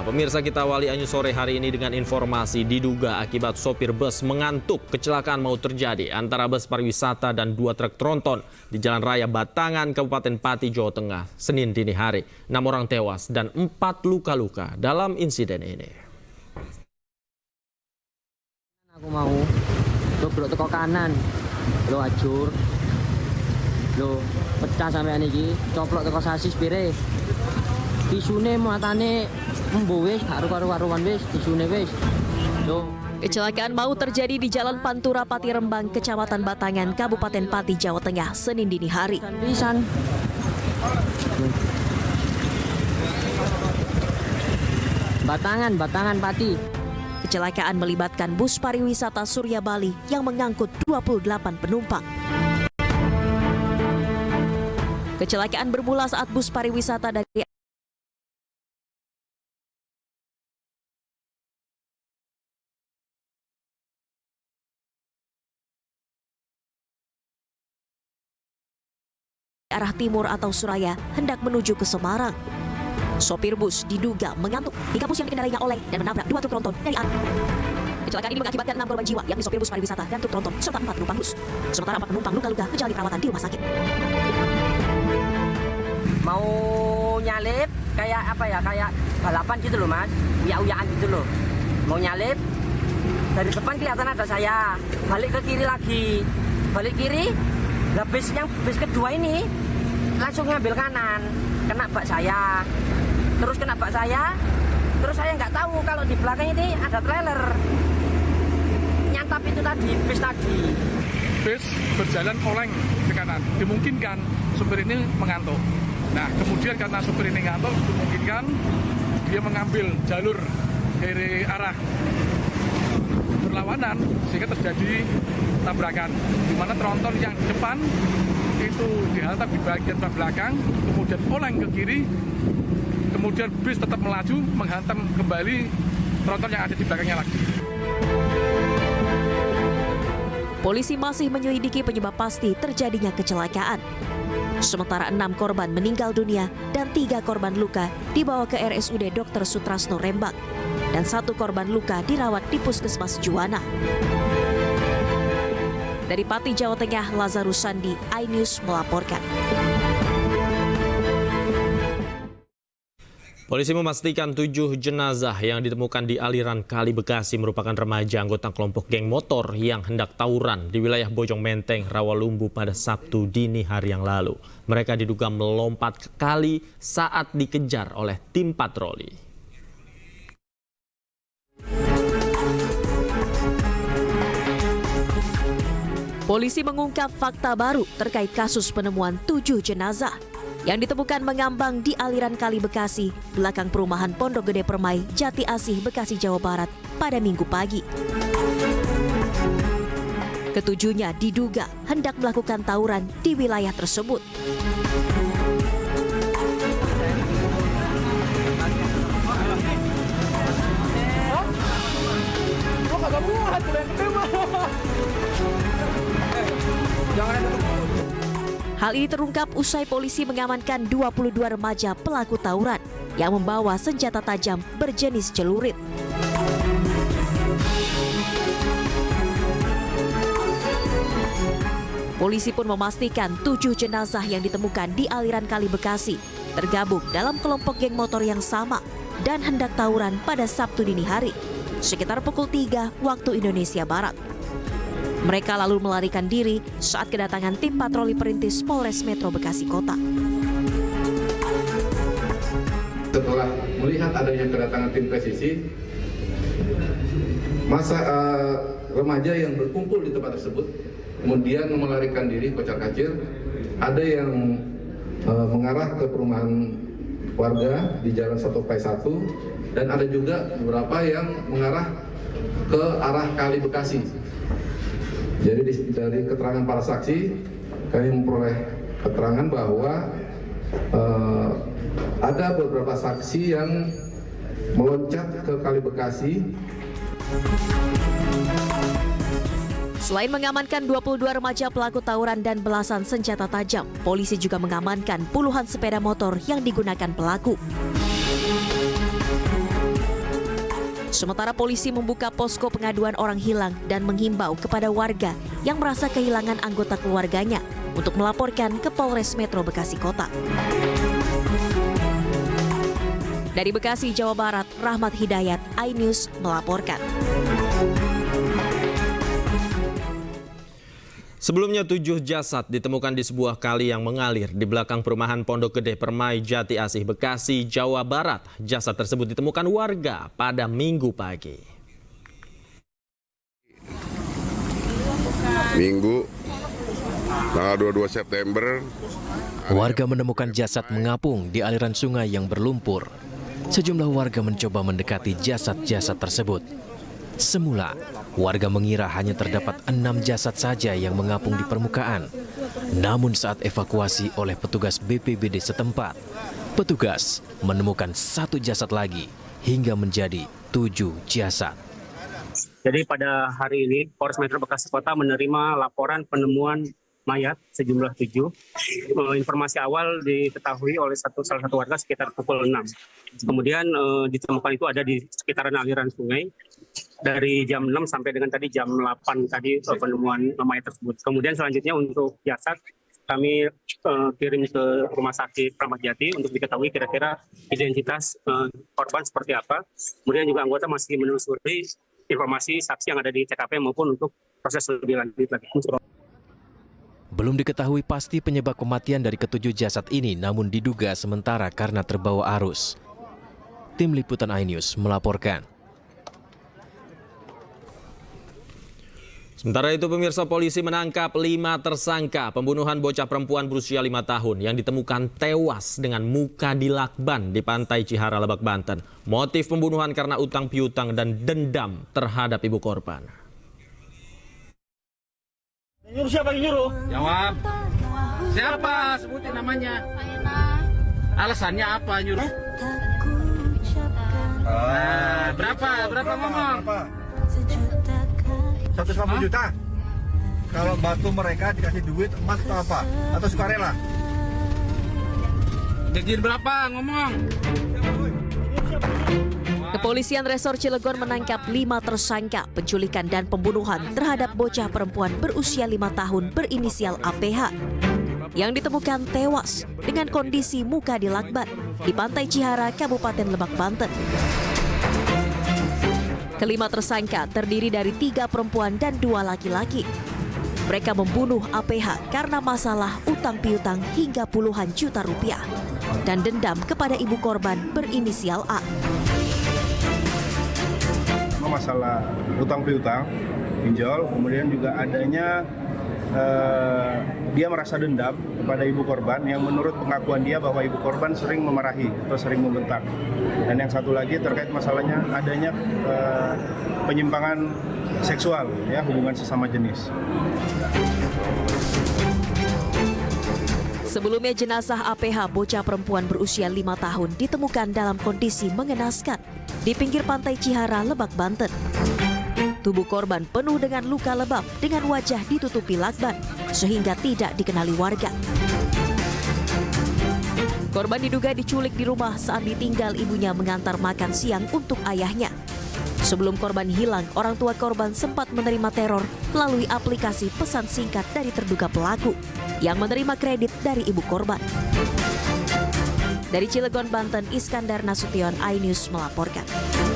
Pemirsa, kita awali Anyu sore hari ini dengan informasi diduga akibat sopir bus mengantuk, kecelakaan mau terjadi antara bus pariwisata dan dua truk tronton di Jalan Raya Batangan, Kabupaten Pati, Jawa Tengah, Senin dini hari. 6 orang tewas dan 4 luka-luka dalam insiden ini. Aku mau dobrok teko kanan, lo ajur, lo pecah sampean iki, coplok teko sasis pire. Tisune matane embo wis, karo-karuan wis, tisune wis. Lo Kecelakaan maut terjadi di Jalan Pantura Pati Rembang, Kecamatan Batangan, Kabupaten Pati, Jawa Tengah, Senin dini hari. pisan. Batangan Pati. Kecelakaan melibatkan bus pariwisata Surya Bali yang mengangkut 28 penumpang. Kecelakaan bermula saat bus pariwisata dari arah timur atau Suraya hendak menuju ke Semarang. Sopir bus diduga mengantuk hingga bus yang dikendarainya oleng dan menabrak dua truk tronton dari arah. Kecelakaan ini mengakibatkan 6 korban jiwa, yakni sopir bus pariwisata dan truk tronton serta 4 penumpang bus. Sementara 4 penumpang luka-luka menjalani perawatan di rumah sakit. Mau nyalip kayak apa ya, kayak balapan gitu loh mas, uyak-uyakan gitu loh. Mau nyalip, dari depan kelihatan ada saya, balik ke kiri lagi, balik kiri, nah bis kedua ini langsung ngambil kanan, kena bak saya, terus kena bak saya, terus saya nggak tahu kalau di belakang ini ada trailer, nyantap itu tadi, bis tadi. Bis berjalan oleng ke kanan, dimungkinkan supir ini mengantuk. Nah, kemudian karena supir ini ngantuk, dimungkinkan dia mengambil jalur dari arah berlawanan sehingga terjadi tabrakan, di mana tronton yang depan itu dihantam di bagian belakang, kemudian oleng ke kiri, kemudian bis tetap melaju menghantam kembali tronton yang ada di belakangnya lagi. Polisi masih menyelidiki penyebab pasti terjadinya kecelakaan. Sementara 6 korban meninggal dunia dan 3 korban luka dibawa ke RSUD Dr. Sutrasno Rembang dan 1 korban luka dirawat di Puskesmas Juwana. Dari Pati, Jawa Tengah, Lazarus Sandi, iNews melaporkan. Polisi memastikan 7 jenazah yang ditemukan di aliran Kali Bekasi merupakan remaja anggota kelompok geng motor yang hendak tawuran di wilayah Bojong Menteng, Rawalumbu pada Sabtu dini hari yang lalu. Mereka diduga melompat ke kali saat dikejar oleh tim patroli. Polisi mengungkap fakta baru terkait kasus penemuan 7 jenazah yang ditemukan mengambang di aliran Kali Bekasi, belakang perumahan Pondok Gede Permai, Jati Asih, Bekasi, Jawa Barat pada Minggu pagi. Ketujuhnya diduga hendak melakukan tawuran di wilayah tersebut. Hal ini terungkap usai polisi mengamankan 22 remaja pelaku tawuran yang membawa senjata tajam berjenis celurit. Polisi pun memastikan 7 jenazah yang ditemukan di aliran Kali Bekasi tergabung dalam kelompok geng motor yang sama dan hendak tawuran pada Sabtu dini hari, sekitar pukul 3 waktu Indonesia Barat. Mereka lalu melarikan diri saat kedatangan tim patroli perintis Polres Metro Bekasi Kota. Setelah melihat adanya kedatangan tim presisi, remaja yang berkumpul di tempat tersebut kemudian melarikan diri kocar-kacir. Ada yang mengarah ke perumahan warga di Jalan 1 Pai 1 dan ada juga beberapa yang mengarah ke arah Kali Bekasi. Jadi dari keterangan para saksi, kami memperoleh keterangan bahwa ada beberapa saksi yang meloncat ke Kali Bekasi. Selain mengamankan 22 remaja pelaku tawuran dan belasan senjata tajam, polisi juga mengamankan puluhan sepeda motor yang digunakan pelaku. Sementara polisi membuka posko pengaduan orang hilang dan menghimbau kepada warga yang merasa kehilangan anggota keluarganya untuk melaporkan ke Polres Metro Bekasi Kota. Dari Bekasi, Jawa Barat, Rahmat Hidayat, iNews melaporkan. Sebelumnya 7 jasad ditemukan di sebuah kali yang mengalir di belakang perumahan Pondok Gede Permai Jati Asih, Bekasi, Jawa Barat. Jasad tersebut ditemukan warga pada Minggu pagi. Minggu, tanggal 22 September. Warga menemukan jasad mengapung di aliran sungai yang berlumpur. Sejumlah warga mencoba mendekati jasad-jasad tersebut. Semula, warga mengira hanya terdapat 6 jasad saja yang mengapung di permukaan. Namun saat evakuasi oleh petugas BPBD setempat, petugas menemukan 1 jasad lagi hingga menjadi 7 jasad. Jadi pada hari ini, Polres Metro Bekasi Kota menerima laporan penemuan mayat sejumlah 7. Informasi awal diketahui oleh salah satu warga sekitar pukul 6. Kemudian ditemukan itu ada di sekitaran aliran sungai dari jam 6 sampai dengan tadi jam 8 tadi penemuan mayat tersebut. Kemudian selanjutnya untuk jasad kami kirim ke Rumah Sakit Kramat Jati untuk diketahui kira-kira identitas korban seperti apa. Kemudian juga anggota masih menelusuri informasi saksi yang ada di TKP maupun untuk proses lebih lanjut lagi. Belum diketahui pasti penyebab kematian dari ke-7 jasad ini, namun diduga sementara karena terbawa arus. Tim Liputan iNews melaporkan. Sementara itu pemirsa, polisi menangkap 5 tersangka pembunuhan bocah perempuan berusia 5 tahun yang ditemukan tewas dengan muka dilakban di Pantai Cihara, Lebak, Banten. Motif pembunuhan karena utang piutang dan dendam terhadap ibu korban. Nyuruh siapa yang nyuruh? Jawab. Siapa? Sebutin namanya. Alasannya apa nyuruh? Berapa ngomong? 150 juta. Kalau bantu mereka dikasih duit emas atau apa? Atau sukarela? Gajian berapa ngomong? Kepolisian Resor Cilegon menangkap 5 tersangka penculikan dan pembunuhan terhadap bocah perempuan berusia 5 tahun berinisial APH yang ditemukan tewas dengan kondisi muka dilakban di Pantai Cihara, Kabupaten Lebak, Banten. Kelima tersangka terdiri dari 3 perempuan dan 2 laki-laki. Mereka membunuh APH karena masalah utang piutang hingga puluhan juta rupiah dan dendam kepada ibu korban berinisial A. Masalah utang piutang, pinjol, kemudian juga adanya dia merasa dendam kepada ibu korban yang menurut pengakuan dia bahwa ibu korban sering memarahi atau sering membentak. Dan yang satu lagi terkait masalahnya adanya penyimpangan seksual, ya, hubungan sesama jenis. Sebelumnya jenazah APH bocah perempuan berusia 5 tahun ditemukan dalam kondisi mengenaskan di pinggir Pantai Cihara, Lebak, Banten. Tubuh korban penuh dengan luka lebam dengan wajah ditutupi lakban sehingga tidak dikenali warga. Korban diduga diculik di rumah saat ditinggal ibunya mengantar makan siang untuk ayahnya. Sebelum korban hilang, orang tua korban sempat menerima teror melalui aplikasi pesan singkat dari terduga pelaku yang menerima kredit dari ibu korban. Dari Cilegon, Banten, Iskandar Nasution, iNews melaporkan.